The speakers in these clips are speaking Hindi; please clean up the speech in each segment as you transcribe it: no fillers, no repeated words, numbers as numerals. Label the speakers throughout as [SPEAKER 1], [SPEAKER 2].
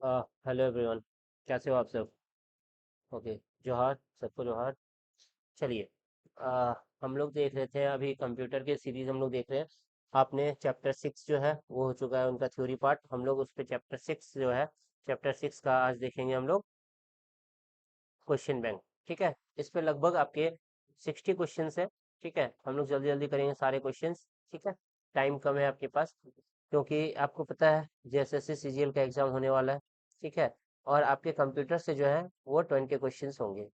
[SPEAKER 1] Hello everyone. कैसे हो आप सब? ओके। जोहार, सबको जोहार। चलिए। हम लोग देख रहे थे अभी कंप्यूटर के सीरीज हम लोग देख रहे हैं। आपने चैप्टर 6 जो है वो हो चुका है उनका थ्योरी पार्ट। हम लोग उस पे चैप्टर 6 जो है, चैप्टर 6 का आज देखेंगे हम लोग क्वेश्चन बैंक। ठीक है। इस पे लगभग आपके 60 क्वेश्चन है। ठीक है, हम लोग जल्दी जल्दी करेंगे सारे क्वेश्चन। ठीक है। टाइम कम है आपके पास, क्योंकि आपको पता है जेएसएससी सीजीएल का एग्जाम होने वाला है। ठीक है। और आपके कंप्यूटर से जो है वो 20 क्वेश्चन होंगे।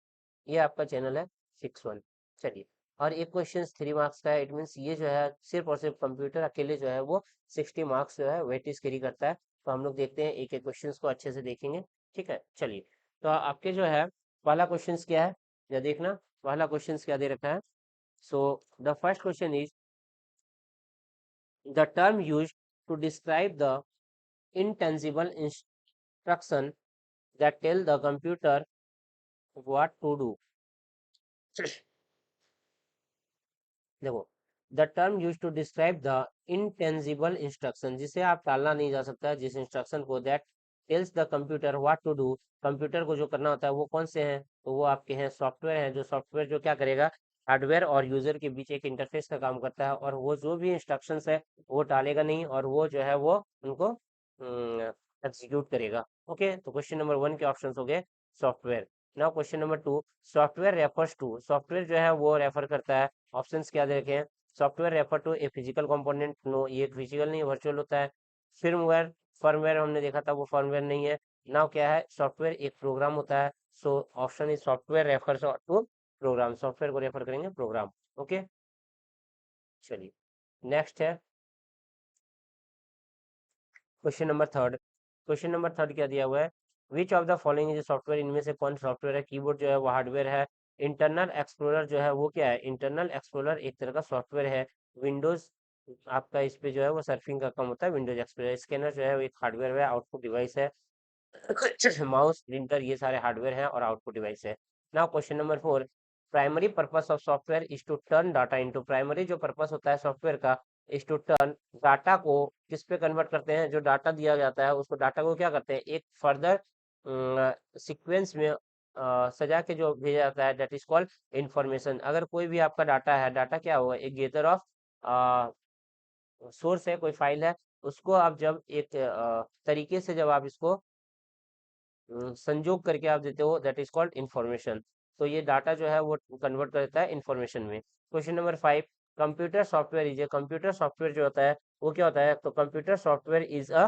[SPEAKER 1] ये आपका चैनल है 6 1। चलिए। और एक क्वेश्चन 3 मार्क्स का है। इट मीन्स ये जो है सिर्फ और सिर्फ कंप्यूटर अकेले जो है वो 60 मार्क्स जो है वेटेज कैरी करता है। तो हम लोग देखते हैं एक एक क्वेश्चन को अच्छे से देखेंगे। ठीक है, चलिए। तो आपके जो है पहला क्वेश्चन क्या है, या देखना। पहला क्वेश्चन क्या दे रखा है। So the first question is the term used to describe the intangible instruction that tell the computer what to do. देखो, the term use to describe the intangible instruction, जिसे आप टालना नहीं जा सकता है, जिस इंस्ट्रक्शन को that tells the computer what to do. Computer को जो करना होता है वो कौन से हैं, तो वो आपके हैं सॉफ्टवेयर हैं। जो सॉफ्टवेयर जो क्या करेगा, हार्डवेयर और यूजर के बीच एक इंटरफेस का काम करता है, और वो जो भी इंस्ट्रक्शंस है वो टालेगा नहीं, और वो जो है वो उनको एग्जीक्यूट करेगा। ओके, तो क्वेश्चन नंबर 1 के ऑप्शन हो गए software. Now question number 2, software refers to. Software जो है वो रेफर करता है, ऑप्शंस क्या दे रखे हैं। Software refer to a physical component, no ये फिजिकल नहीं वर्चुअल होता है। फर्मवेयर, फर्मवेयर हमने देखा था वो फर्मवेयर नहीं है। नाउ क्या है, सॉफ्टवेयर एक प्रोग्राम होता है। So option is software refers to program, software को रेफर करेंगे प्रोग्राम। ओके, चलिए। नेक्स्ट है question number third. Question number third क्या दिया हुआ है, which of the following is software, इनमें से कौन सॉफ्टवेयर है। कीबोर्ड जो है वो हार्डवेयर है। इंटरनल एक्सप्लोरर जो है वो क्या है, इंटरनल एक्सप्लोरर एक तरह का सॉफ्टवेयर है। विंडोज आपका इस पे जो है वो सर्फिंग का काम होता है। विंडोज एक्सप्लोरर, स्कैनर जो है वो एक हार्डवेयर है, आउटपुट डिवाइस है। माउस, प्रिंटर, ये सारे हार्डवेयर हैं और आउटपुट डिवाइस है। Now question number 4, primary purpose of software is to turn data into. Primary जो पर्पस होता है सॉफ्टवेयर का, इज टू टर्न, डाटा को किस पे कन्वर्ट करते हैं। जो डाटा दिया जाता है उसको, डाटा को क्या करते हैं, एक फर्दर सीक्वेंस में सजा के जो भेजा जाता है, दैट इज कॉल्ड इंफॉर्मेशन। अगर कोई भी आपका डाटा है, डाटा क्या होगा, एक गेटर ऑफ सोर्स है, कोई फाइल है, उसको आप जब एक तरीके से जब आप इसको संजोग करके आप देते हो, दैट इज कॉल्ड इंफॉर्मेशन। तो ये डाटा जो है वो कन्वर्ट कर देता है इंफॉर्मेशन में। Question number 5, computer software is a. Computer software जो होता है वो क्या होता है, तो computer software is a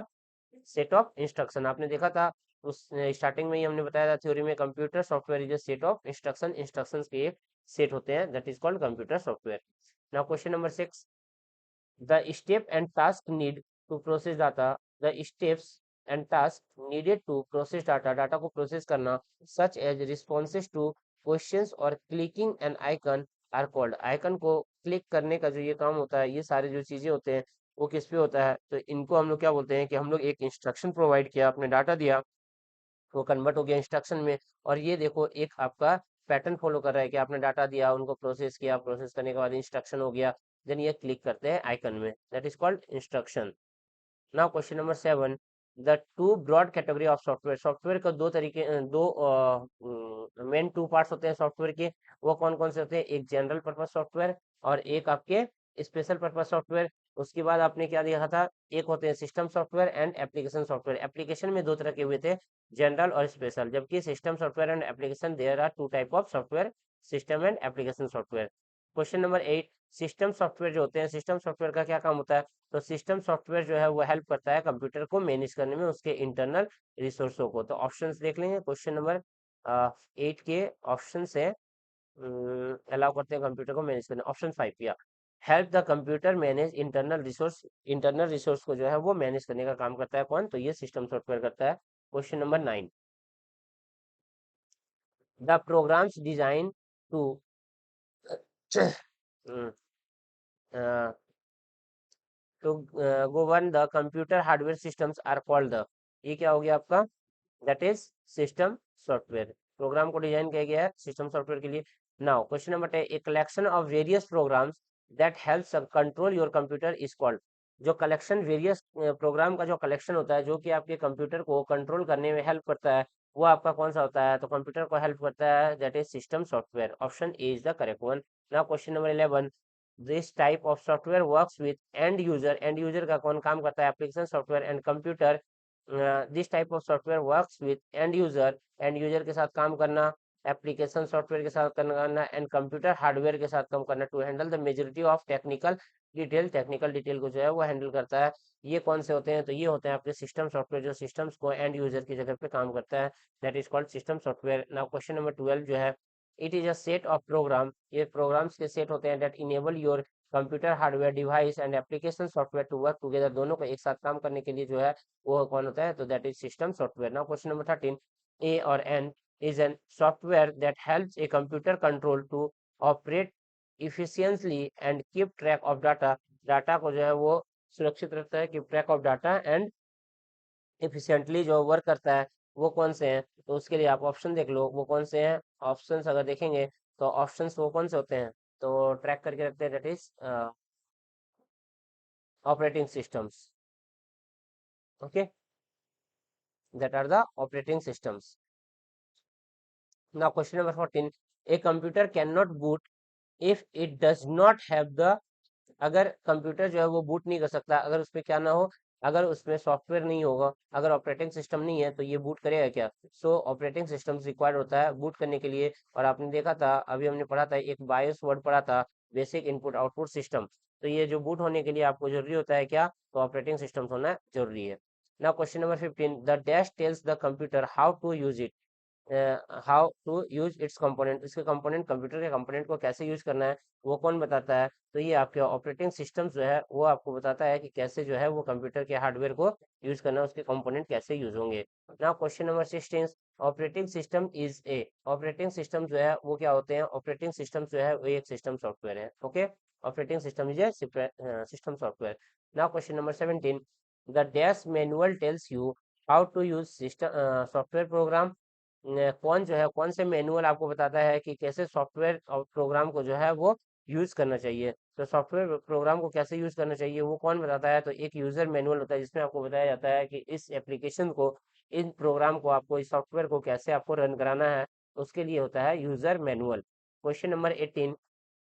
[SPEAKER 1] set of instruction. आपने देखा था उस स्टार्टिंग में ही हमने बताया था थ्योरी में, computer software is a set of instruction, instructions के एक सेट होते हैं, that is called computer software. Now question number 6, the step and task need to process data, the steps and task needed to process data, data को प्रोसेस करना, such as responses to questions और clicking an icon are called। Icon को क्लिक करने का जो ये काम होता है, ये सारे जो चीजें होते हैं वो किस पे होता है, तो इनको हम लोग क्या बोलते हैं, कि हम लोग एक इंस्ट्रक्शन प्रोवाइड किया, आपने डाटा दिया, वो कन्वर्ट हो गया इंस्ट्रक्शन में। और ये देखो एक आपका पैटर्न फॉलो कर रहा है, कि आपने डाटा दिया, उनको प्रोसेस किया, प्रोसेस करने के बाद इंस्ट्रक्शन हो गया, देन ये क्लिक करते हैं आइकन में, that is called instruction. Now question number 7, the two broad category of software. Software का दो तरीके, दो मेन टू पार्ट्स होते हैं सॉफ्टवेयर के। वो कौन कौन से होते हैं, एक जनरल पर्पस सॉफ्टवेयर और एक आपके स्पेशल पर्पस सॉफ्टवेयर। उसके बाद आपने क्या देखा था, एक होते हैं system software and application software. Application में दो तरह के हुए थे, जनरल और स्पेशल, जबकि system software and application there are two type of software, system and application software. Question number 8, system software जो होते हैं, सिस्टम सॉफ्टवेयर का क्या काम होता है, तो सिस्टम सॉफ्टवेयर जो है वो हेल्प करता है कंप्यूटर को मैनेज करने में, उसके इंटरनल रिसोर्सों को। तो ऑप्शंस देख लेंगे क्वेश्चन नंबर 8 के ऑप्शन से, अलाउ करते हैं कंप्यूटर को मैनेज करने। ऑप्शन 5 या help the computer manage internal resource, internal resource को जो है वो मैनेज करने का काम करता है कौन, तो ये सिस्टम सॉफ्टवेयर करता है। Question number 9, the programs design to to govern the computer hardware systems are called the, ये क्या हो गया आपका, that is system software. Program को डिजाइन किया गया है सिस्टम सॉफ्टवेयर के लिए। Now question number 10, a collection of various programs that helps control your computer is called. जो कलेक्शन वेरियस प्रोग्राम का जो कलेक्शन होता है, जो कि आपके कंप्यूटर को कंट्रोल करने में हेल्प करता है, वो आपका कौन सा होता है? तो कंप्यूटर को हेल्प करता है, that is system software. Option A is the correct one. Now question number 11, this type of software works with and user. And user का कौन काम करता है? Application software and computer. This type of software works with and user के साथ काम करना, एप्लीकेशन सॉफ्टवेयर के साथ करना एंड कंप्यूटर हार्डवेयर के साथ काम करना to handle the majority of technical detail को जो है वो हैंडल करता है। ये कौन से होते हैं? तो ये होते हैं आपके सिस्टम सॉफ्टवेयर, जो सिस्टम्स को एंड यूजर की जगह पे काम करता है, that is called system software. Now question number 12 जो है, it is a set of program. ये प्रोग्राम्स के सेट होते हैं that enable your computer hardware device and application software to work together. दोनों को एक साथ काम करने के लिए जो है वो कौन होता है? तो that is system software. Now question number 13, ए और N is an software that helps a computer control to operate efficiently and keep track of data। Data को जो है वो सुरक्षित रखता है, keep track of data and efficiently जो वर्क करता है। वो कौन से हैं? तो उसके लिए आप ऑप्शन देख लो, वो कौन से हैं। ऑप्शंस अगर देखेंगे तो ऑप्शंस वो कौन से होते हैं? तो ट्रैक करके रखते हैं, that is operating systems. Okay, that are the operating systems. Now question number 14, a computer can not boot if it does not have the. अगर कंप्यूटर जो है वो बूट नहीं कर सकता अगर उसमें क्या ना हो, अगर उसमें सॉफ्टवेयर नहीं होगा, अगर ऑपरेटिंग सिस्टम नहीं है, तो ये बूट करेगा क्या? सो ऑपरेटिंग सिस्टम रिक्वायर्ड होता है बूट करने के लिए। और आपने देखा था, अभी हमने पढ़ा था, एक बायोस वर्ड पढ़ा था, बेसिक इनपुट आउटपुट सिस्टम। तो ये जो बूट होने के लिए आपको जरूरी होता है क्या? तो ऑपरेटिंग सिस्टम होना जरूरी है। Now question number 15, the dash tells the computer how to use it. How to use its component. इसके कंपोनेंट, कंप्यूटर के कंपोनेंट को कैसे यूज करना है, वो कौन बताता है? तो ये आपके ऑपरेटिंग सिस्टम जो है वो आपको बताता है कि कैसे जो है वो कंप्यूटर के हार्डवेयर को यूज करना है, उसके कंपोनेंट कैसे यूज होंगे। Now question number 16, operating system is A. Operating system जो है वो क्या होते हैं? ऑपरेटिंग सिस्टम जो है वो एक सिस्टम सॉफ्टवेयर है। Okay, operating system is a system software. Now question number 17, the dash manual tells you how to use system software program. कौन जो है, कौन से मैनुअल आपको बताता है कि कैसे सॉफ्टवेयर और प्रोग्राम को जो है वो यूज करना चाहिए। तो सॉफ्टवेयर प्रोग्राम को कैसे यूज करना चाहिए वो कौन बताता है? तो एक यूजर मैनुअल होता है, जिसमें आपको बताया जाता है कि इस एप्लीकेशन को, इन प्रोग्राम को, आपको इस सॉफ्टवेयर को कैसे आपको रन कराना है, उसके लिए होता है user manual. Question number 18,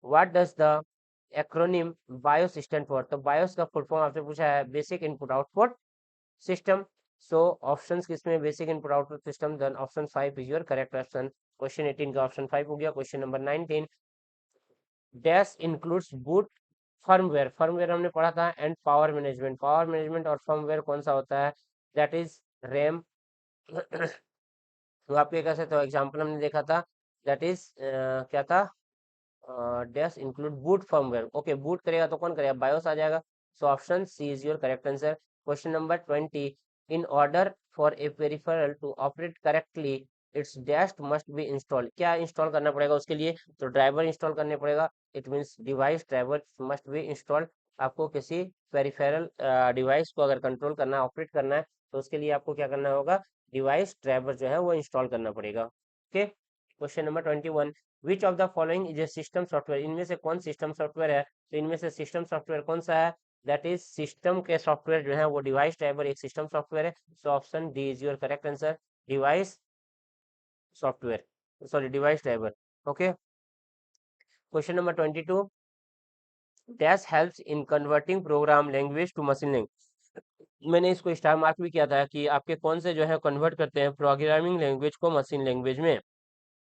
[SPEAKER 1] what does the acronym BIOS stand for. तो बायोस का फुल फॉर्म आपसे पूछा है, basic input output system. So options किसमें? Basic input output system, then option 5 is your correct option. Question 18 का ऑप्शन 5 हो गया। Question number 19, dash includes boot firmware. Firmware हमने पढ़ा था, and power management. Power management और फर्मवेयर कौन सा होता है? That is RAM. तो आप ये कह सकते हो, एग्जाम्पल हमने देखा था, दैट इज क्या था? Dash include boot firmware. Okay, boot करेगा तो कौन करेगा? बायोस आ जाएगा। So option C is your correct answer. Question number 20, in order for a peripheral to operate correctly its dash must be install. क्या इंस्टॉल करना पड़ेगा उसके लिए? तो ड्राइवर इंस्टॉल करने पड़ेगा। It means device driver must be installed. आपको किसी पेरिफेरल डिवाइस को अगर कंट्रोल करना है, ऑपरेट करना है, तो उसके लिए आपको क्या करना होगा? डिवाइस ड्राइवर जो है वो इंस्टॉल करना पड़ेगा। Okay, question number 21, which of the following is a system software. इनमें से कौन सिस्टम सॉफ्टवेयर है? तो इनमें से सिस्टम सॉफ्टवेयर कौन सा है? दैट इज सिस्टम के सॉफ्टवेयर जो है वो डिवाइस ड्राइवर एक सिस्टम सॉफ्टवेयर है। So option D is your correct answer, device software, sorry device driver. Okay, question number 22, dash helps in converting program language to machine language. मैंने इसको स्टार मार्क भी किया था कि आपके कौन से जो है कन्वर्ट करते हैं प्रोग्रामिंग लैंग्वेज को मशीन लैंग्वेज में।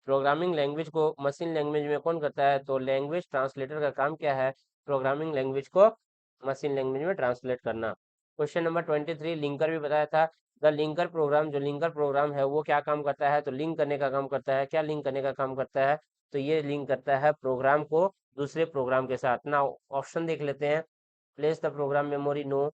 [SPEAKER 1] प्रोग्रामिंग लैंग्वेज को मशीन लैंग्वेज में कौन करता है? तो लैंग्वेज ट्रांसलेटर का काम क्या है? प्रोग्रामिंग लैंग्वेज को मशीन लैंग्वेज में ट्रांसलेट करना। क्वेश्चन नंबर 23, लिंकर भी बताया था। द लिंकर प्रोग्राम, जो लिंकर प्रोग्राम है वो क्या काम करता है? तो लिंक करने का काम करता है। क्या लिंक करने का काम करता है? तो ये लिंक करता है प्रोग्राम को दूसरे प्रोग्राम के साथ ना। ऑप्शन देख लेते हैं, place the program memory, no.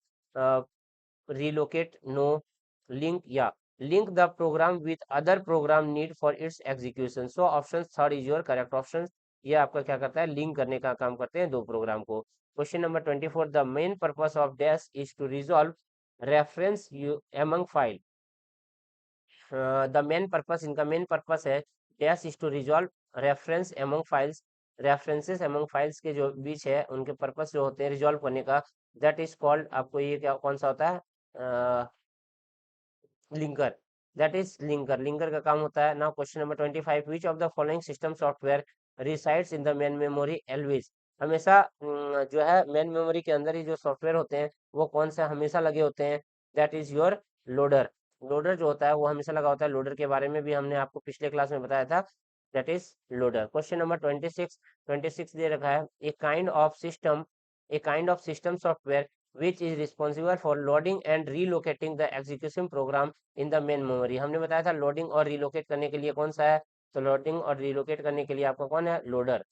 [SPEAKER 1] Relocate, no. Link, या link the program with other program need for its execution. So option third is your correct option. ये आपका क्या करता है? लिंक करने का काम करते हैं दो प्रोग्राम को। Question number 24, the main purpose of dash is to resolve reference you among file. The main purpose, इनका मेन पर्पस है dash is to resolve reference among files. References among files के जो बीच है उनके पर्पस जो होते हैं रिजॉल्व करने का, दैट इज कॉल्ड, आपको ये क्या कौन सा होता है, linker, that is linker, linker का काम होता है। Now question number 25, which of the following system software resides in the main memory always, हमेशा जो है मेन मेमोरी के अंदर ही जो सॉफ्टवेयर होते हैं वो कौन से हमेशा लगे होते हैं, that is your loader, loader जो होता है वो हमेशा लगा होता है, लोडर के बारे में भी हमने आपको पिछले क्लास में बताया था, that is loader. Question number 26 दे रखा है, a kind of system software which is responsible for loading and relocating the execution program in the main memory, हमने बताया था लोडिंग और रिलोकेट करने के लिए कौन सा है, तो लोडिंग और रिलोकेट करने के लिए आपका कौन है, loader.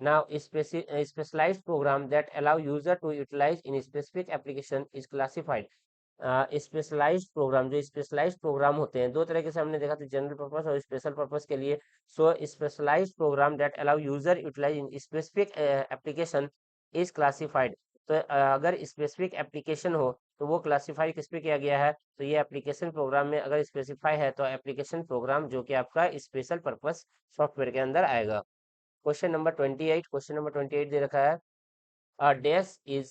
[SPEAKER 1] Now specialised program that allow user to utilise in specific application is classified, specialised program, जो स्पेशलाइज्ड प्रोग्राम होते हैं दो तरह के से हमने देखा था, जनरल पर्पस और स्पेशल पर्पस के लिए। So specialised program that allow user utilise in specific application is classified, तो अगर स्पेसिफिक एप्लीकेशन हो तो वो क्लासीफाई किस पे किया गया है, तो ये एप्लीकेशन प्रोग्राम में अगर स्पेसिफाई है तो एप्लीकेशन प्रोग्राम जो कि आपका स्पेशल पर्पस सॉफ्टवेयर के अंदर आएगा। क्वेश्चन नंबर 28 दे रखा है, dash is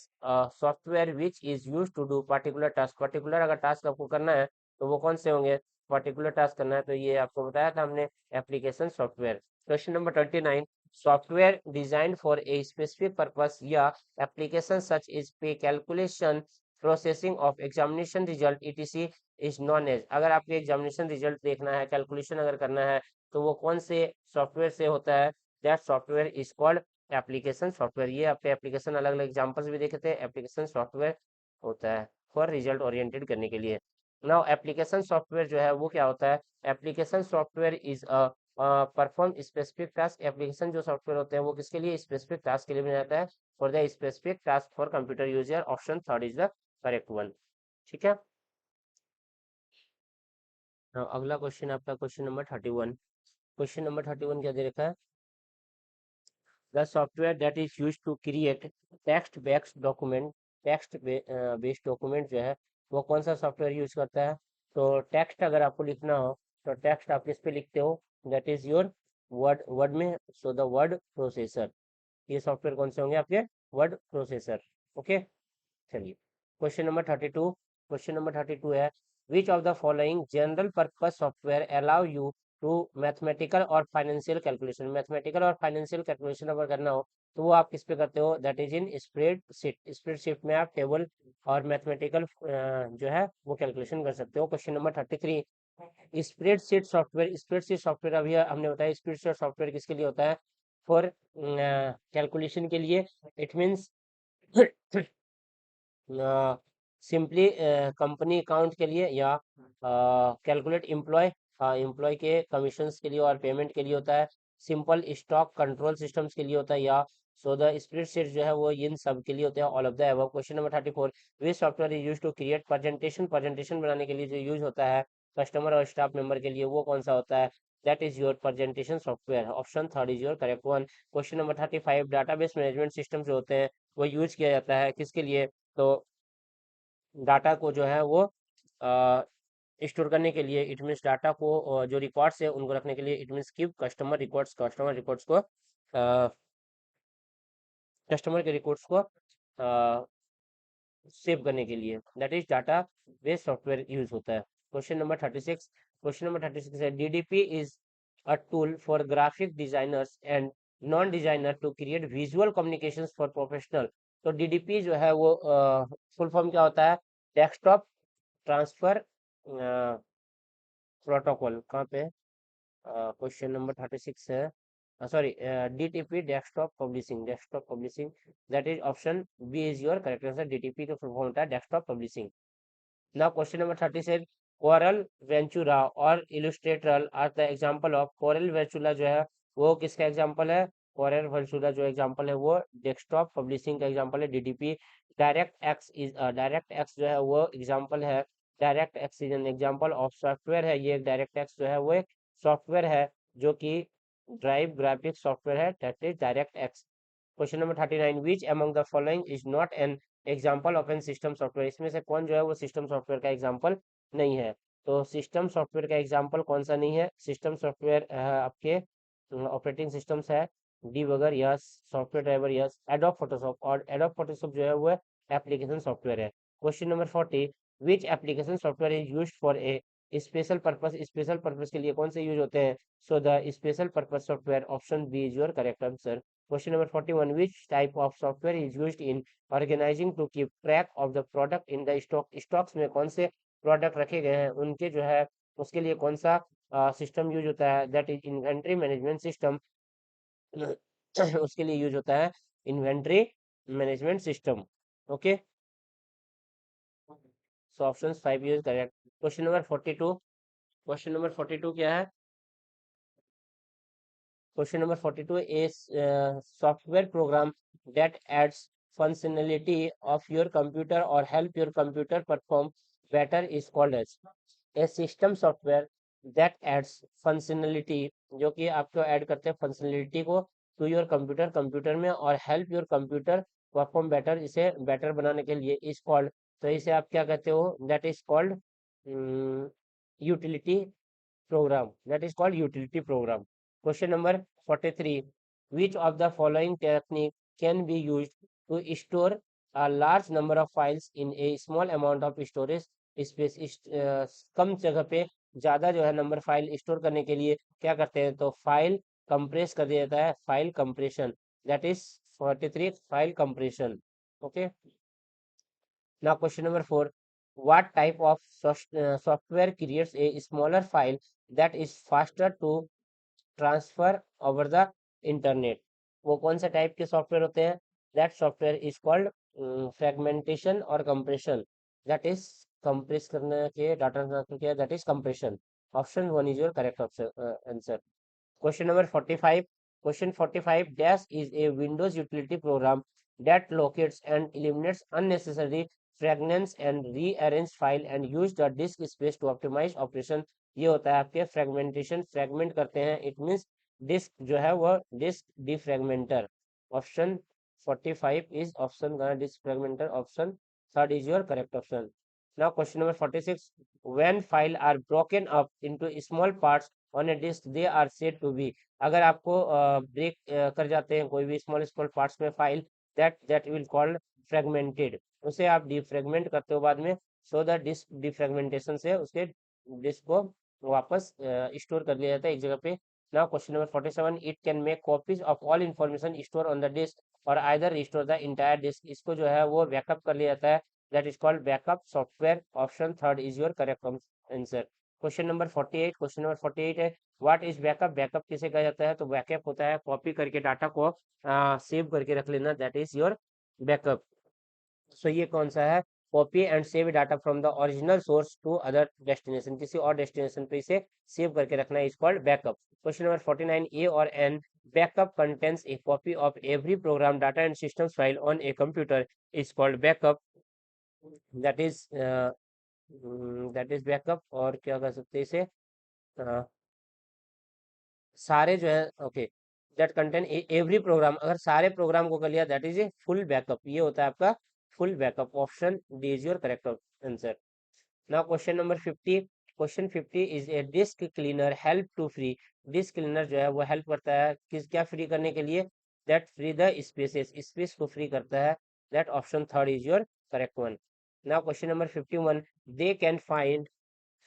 [SPEAKER 1] software which is use to do particular task, particular अगर टास्क आपको करना है तो वो कौन से होंगे, पर्टिकुलर टास्क करना है तो ये आपको बताया था हमने, application software. Question number 29, software design for a specific purpose या application such is pay calculation processing of examination result ETC is known as, अगर आपको एग्जामिनेशन रिजल्ट देखना है, कैलकुलेशन अगर करना है तो वो कौन से सॉफ्टवेयर से होता है, that software is called application software. ये आपके एप्लीकेशन अलग अलग एग्जांपल्स भी देखे थे, एप्लीकेशन सॉफ्टवेयर होता है फॉर रिजल्ट ओरिएंटेड करने के लिए। नाउ एप्लीकेशन सॉफ्टवेयर जो है वो क्या होता है, application software is a perform specific task, application जो सॉफ्टवेयर होते हैं वो किसके लिए, स्पेसिफिक टास्क के लिए बनाया जाता है, for the specific task for computer user, option third is the correct one. ठीक है। Now, अगला क्वेश्चन आपका क्वेश्चन नंबर 31, क्वेश्चन नंबर 31 क्या दे रखा है, the software that is use to create text based document, text based document जो है वो कौन सा सॉफ्टवेयर यूज करता है, तो टेक्स्ट अगर आपको लिखना हो तो टेक्स्ट आप किस पे लिखते हो, that is your word, word में, सो द वर्ड प्रोसेसर, ये सॉफ्टवेयर कौन से होंगे आपके, वर्ड प्रोसेसर। ओके, चलिए क्वेश्चन नंबर 32, क्वेश्चन नंबर 32 है, which of the following general purpose software allow you to mathematical और फाइनेंशियल कैलकुलेशन, मैथमेटिकल और फाइनेंशियल कैलकुलेशन अगर करना हो तो वो आप किस पे करते हो, that is in spreadsheet, spreadsheet में आप टेबल और मैथमेटिकल जो है वो कैलकुलेशन कर सकते हो। Question number 33, spreadsheet software, spreadsheet software अभी हमने बताया स्प्रेडशीट सॉफ्टवेयर किसके लिए होता है, फॉर कैलकुलेशन के लिए, it means simply company account के लिए, या कैलकुलेट एम्प्लॉय, एम्प्लॉय के कमीशंस के लिए और पेमेंट के लिए होता है, सिंपल स्टॉक कंट्रोल सिस्टम्स के लिए होता है, या सो द स्प्रेडशीट जो है वो इन सब के लिए होते हैं, all of the above. Question number 34, which software is use to create presentation, presentation बनाने के लिए जो यूज होता है कस्टमर और स्टाफ मेंबर के लिए वो कौन सा होता है, that is your presentation software, option third is your correct one. Question number 35, database management system जो होते हैं वो यूज किया जाता है किसके लिए, तो डाटा को जो है वो स्टोर करने के लिए, इट मीन्स डाटा को जो रिकॉर्ड्स है उनको रखने के लिए, it means keep customer records, customer records को कस्टमर के रिकॉर्ड्स को सेव करने के लिए, that is data base software use होता है। क्वेश्चन नंबर 36, क्वेश्चन नंबर 36 है, DDP is a tool for graphic designers and non designer to create visual communications for professional, तो डीडीपी जो है वो फुल फॉर्म क्या होता है, डेस्कटॉप ट्रांसफर प्रोटोकॉल, कहाँ पे, क्वेश्चन नंबर 36 है, sorry, DTP desktop publishing, desktop publishing, that is option B is your correct answer, DTP का फुल फॉर्म होता है desktop publishing. Now question number 36, Corel Ventura और Illustrator are the example of, Corel Ventura जो है वो किसका एग्जांपल है, कोरल वेंचुरा जो एग्जांपल है वो डेस्कटॉप पब्लिशिंग का एग्जांपल है, DDP. Direct x is, direct x जो है वो एग्जांपल है, direct x is an example of software है, ये डायरेक्ट एक्स जो है वो एक सॉफ्टवेयर है जो कि ड्राइव ग्राफिक्स सॉफ्टवेयर है, that is direct X. Question number 39, which among the following is not an example of an system software, इसमें से कौन जो है वो सिस्टम सॉफ्टवेयर का एग्जाम्पल नहीं है, तो सिस्टम सॉफ्टवेयर का एग्जाम्पल कौन सा नहीं है, सिस्टम सॉफ्टवेयर आपके ऑपरेटिंग सिस्टम्स है, debugger yes, software driver yes, Adobe Photoshop, और एडोब फोटोशॉप जो है वो एप्लीकेशन सॉफ्टवेयर है। Question number 40, which application software is used for a special purpose, special purpose के लिए कौन से यूज होते हैं? So the special purpose software, option B is your correct answer. Question number 41, which type of software is used in organising to keep track of the product in the stock, stocks में कौन से प्रोडक्ट रखे गए हैं उनके जो है उसके लिए कौन सा सिस्टम यूज होता है? That is inventory management system. उसके लिए यूज होता है inventory management system. Okay, so option 5 use correct. Question number 42, question number 42 क्या है? Question number 42 is software program that adds functionality of your computer or help your computer perform better is called as a system software that adds functionality, जो कि आपको ऐड करते हैं फंक्शनलिटी को टू योर कंप्यूटर, कंप्यूटर में, और help your computer perform better, इसे बेटर बनाने के लिए इज कॉल्ड, तो इसे आप क्या कहते हो? That is called utility program, that is called utility program. Question number 43, which of the following technique can be used to store a large number of files in a small amount of storage space? कम जगह पे ज्यादा जो है नंबर फाइल स्टोर करने के लिए क्या करते हैं? तो फाइल कंप्रेस कर दिया जाता है, file compression, that is 43 file compression. Okay, now question number 4, what type of software creates a smaller file that is faster to transfer over the internet? वो कौन सा टाइप के सॉफ्टवेयर होते हैं? That software is called fragmentation और कंप्रेशन, दैट इज कंप्रेस करने के डाटा ट्रांसफर किया, that is compression. Option 1 is your correct option answer. Question number 45. Question 45. Dash is a Windows utility program that locates and eliminates unnecessary fragments and rearrange file and use the disk space to optimize operation. ये होता है आपके फ्रेगमेंटेशन, फ्रेगमेंट करते हैं, इट मीन्स डिस्क जो है वो disk defragmenter. Option 45 is option disk fragmenter, option third is your correct option. Now question number 46. When file are broken up into small parts on a disk, they are said to be, अगर आपको ब्रेक कर जाते हैं कोई भी स्मॉल स्मॉल पार्ट्स में file, that will called fragmented, उसे आप डिफ्रेगमेंट करते हो बाद में, सो द डिस्क डिफ्रेगमेंटेशन से उसके डिस्क को वापस स्टोर कर लिया जाता है एक जगह पे। Now question number 47, it can make copies of all information store on the disk और either restore the entire disk, इसको जो है वो बैकअप कर लिया जाता है, that is called backup software, option third is your correct answer। Question number 48, question number 48 है, व्हाट इज बैकअप? बैकअप किसे कहा जाता है? तो बैकअप होता है कॉपी करके डाटा को सेव करके रख लेना, that is your backup. So ये कौन सा है? Copy and save data from the original source to other destination, किसी और डेस्टिनेशन पे इसे सेव करके रखना is called backup. Question number 49, a और an backup contents a copy of every program data and systems file on a computer is called backup, that is backup. और क्या कर सकते हैं इसे? सारे जो है, okay, that content every program, अगर सारे प्रोग्राम को कर लिया that is a full backup, ये होता है आपका full backup. Option D is your correct answer. Now question number 50, question 50 is a disk cleaner help to free, disk cleaner जो है वो हेल्प करता है किस, क्या फ्री करने के लिए? That free the spaces, space को फ्री करता है, that option third is your correct one. Now question number 51, they can find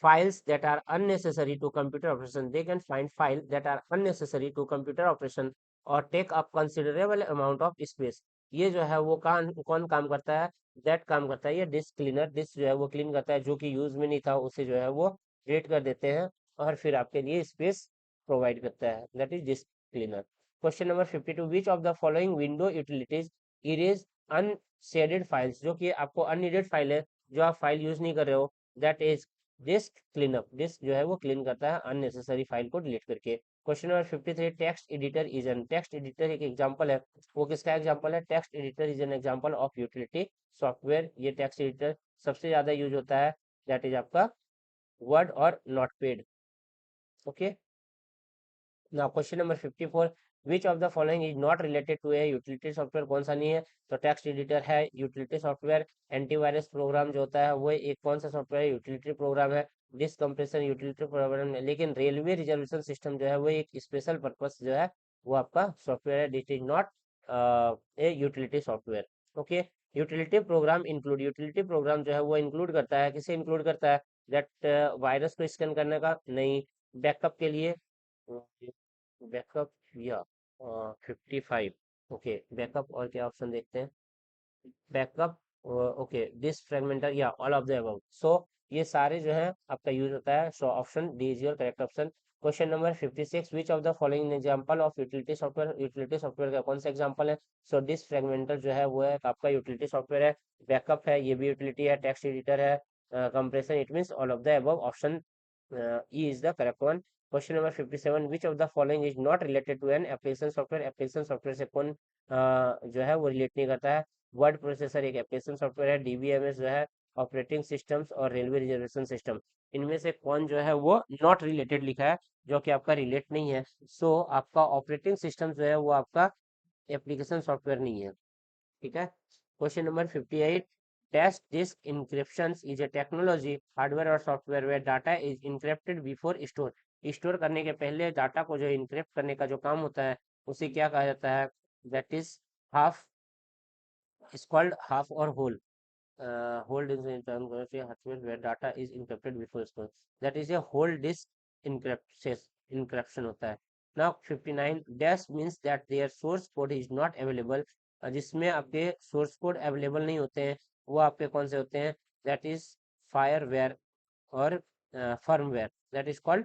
[SPEAKER 1] files that are unnecessary to computer operation, they can find file that are unnecessary to computer operation or take up considerable amount of space, ये जो है वो कौन काम करता है? दैट काम करता है ये डिस्क क्लीनर, डिस्क जो है वो क्लीन करता है, जो कि यूज में नहीं था उसे जो है वो डिलीट कर देते हैं और फिर आपके लिए स्पेस प्रोवाइड करता है, that is disk cleaner. Question number 52, which of the following window utilities erase unshaded files, जो कि आपको अननीडेड फाइल है, जो आप फाइल यूज नहीं कर रहे हो, that is disk cleanup, disk जो है वो क्लीन करता है अननेसेसरी फाइल को डिलीट करके। Question number 53, text editor is an, text editor एक एग्जांपल है, वो किसका एग्जांपल है? Text editor is an example of utility software, ये टेक्स्ट एडिटर सबसे ज्यादा यूज होता है, दैट इज आपका वर्ड और notepad. Okay, now question number 54, which of the following is not related to A utility software, कौन सा नहीं है? तो टेक्स्ट एडिटर है यूटिलिटी सॉफ्टवेयर, एंटीवायरस प्रोग्राम जो होता है वो एक कौन सा सॉफ्टवेयर यूटिलिटी प्रोग्राम है, डिस्क कंप्रेशन यूटिलिटी प्रोग्राम है, लेकिन रेलवे रिजर्वेशन सिस्टम जो है वो एक स्पेशल पर्पस जो है वो आपका सॉफ्टवेयर है, this is not a utility software. Okay, utility programme include, utility programme जो है वो इंक्लूड करता है, किसे इंक्लूड करता है, दैट वायरस को स्कैन करने का नहीं, बैकअप के लिए, बैकअप या 55, ओके बैकअप, और क्या ऑप्शन देखते हैं, बैकअप, ओके डिस्क फ्रेगमेंटर या ऑल ऑफ द अबव। सो ये सारे जो है आपका यूज होता है, so option D is your correct option. Question number 56, which of the following example of utility software, utility software का कौन सा एग्जांपल है, सो डिस्क फ्रेगमेंटर जो है वो है आपका यूटिलिटी सॉफ्टवेयर है, बैकअप है ये भी यूटिलिटी है, टेक्स्ट एडिटर है, compression it means all of the above, option E is the correct one. Question number 57, which of the following is not related to an application software, application software से कौन जो है वो रिलेट नहीं करता है, वर्ड प्रोसेसर एक एप्लीकेशन सॉफ्टवेयर है, डीबीएमएस जो है ऑपरेटिंग सिस्टम्स, और रेलवे रिजर्वेशन सिस्टम, इनमें से कौन जो है वो नॉट रिलेटेड लिखा है, जो कि आपका रिलेट नहीं है, सो आपका ऑपरेटिंग सिस्टम जो है वो आपका एप्लीकेशन सॉफ्टवेयर नहीं है, ठीक है। Question number 58, test disk encryption is a technology hardware और software where data is encrypted before store, store करने के पहले डाटा को जो इंक्रिप्ट करने का जो काम होता है उसे क्या कहा जाता है, that is half, is called half और whole, hold is in term hardware where data is encrypted before storage, that is a whole disk encryption होता है। now 59, dash means that their source code is not available, जिसमें आपके सोर्स कोड अवेलेबल नहीं होते हैं, वो आपके कौन से होते हैं, that is fireware और firmware, that is called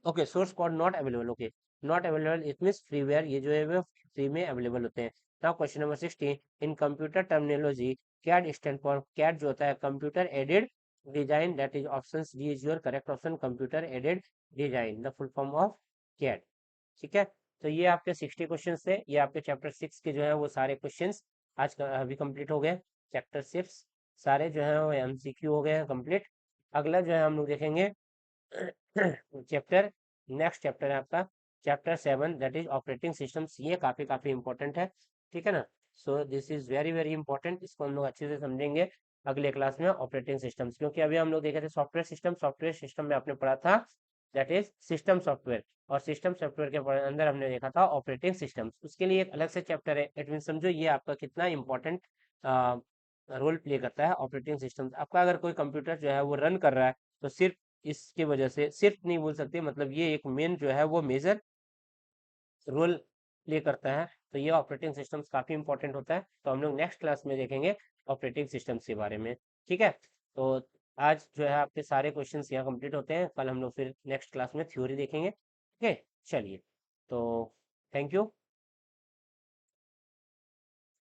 [SPEAKER 1] okay, source code not available, okay not available it means freeware, ये जो है वो फ्री में अवेलेबल होते हैं। Now question number 16, in computer terminology CAD stand for, CAD जो होता है computer aided design, that is option D is your correct option, computer aided design the full form of CAD, ठीक है। तो ये आपके 60 क्वेश्चन थे, ये आपके चैप्टर 6 के जो है वो सारे क्वेश्चन आज का अभी कंप्लीट हो गए, चैप्टर 6 सारे जो है वो एमसीक्यू हो गए कंप्लीट। अगला जो है हम लोग देखेंगे चैप्टर, नेक्स्ट चैप्टर है आपका chapter 7, that is operating systems, ये काफी काफी इंपॉर्टेंट है, ठीक है ना। So this is very very important, इसको हम लोग अच्छे से समझेंगे अगले क्लास में, ऑपरेटिंग सिस्टम्स, क्योंकि अभी हम लोग देखे थे सॉफ्टवेयर सिस्टम, सॉफ्टवेयर सिस्टम में आपने पढ़ा था दैट इज सिस्टम सॉफ्टवेयर, और सिस्टम सॉफ्टवेयर के अंदर हमने देखा था ऑपरेटिंग सिस्टम्स, उसके लिए एक अलग से चैप्टर है, इट मीन समझो ये आपका कितना इंपॉर्टेंट रोल प्ले करता है ऑपरेटिंग सिस्टम। आपका अगर कोई कंप्यूटर जो है वो रन कर रहा है तो सिर्फ इसकी वजह से, सिर्फ नहीं बोल सकते, मतलब ये एक मेन जो है वो मेजर रोल प्ले करता है, तो ये ऑपरेटिंग सिस्टम्स काफ़ी इंपॉर्टेंट होता है, तो हम लोग नेक्स्ट क्लास में देखेंगे ऑपरेटिंग सिस्टम्स के बारे में, ठीक है। तो आज जो है आपके सारे क्वेश्चंस यहाँ कंप्लीट होते हैं, कल हम लोग फिर नेक्स्ट क्लास में थ्योरी देखेंगे, ठीक है। चलिए, तो थैंक यू।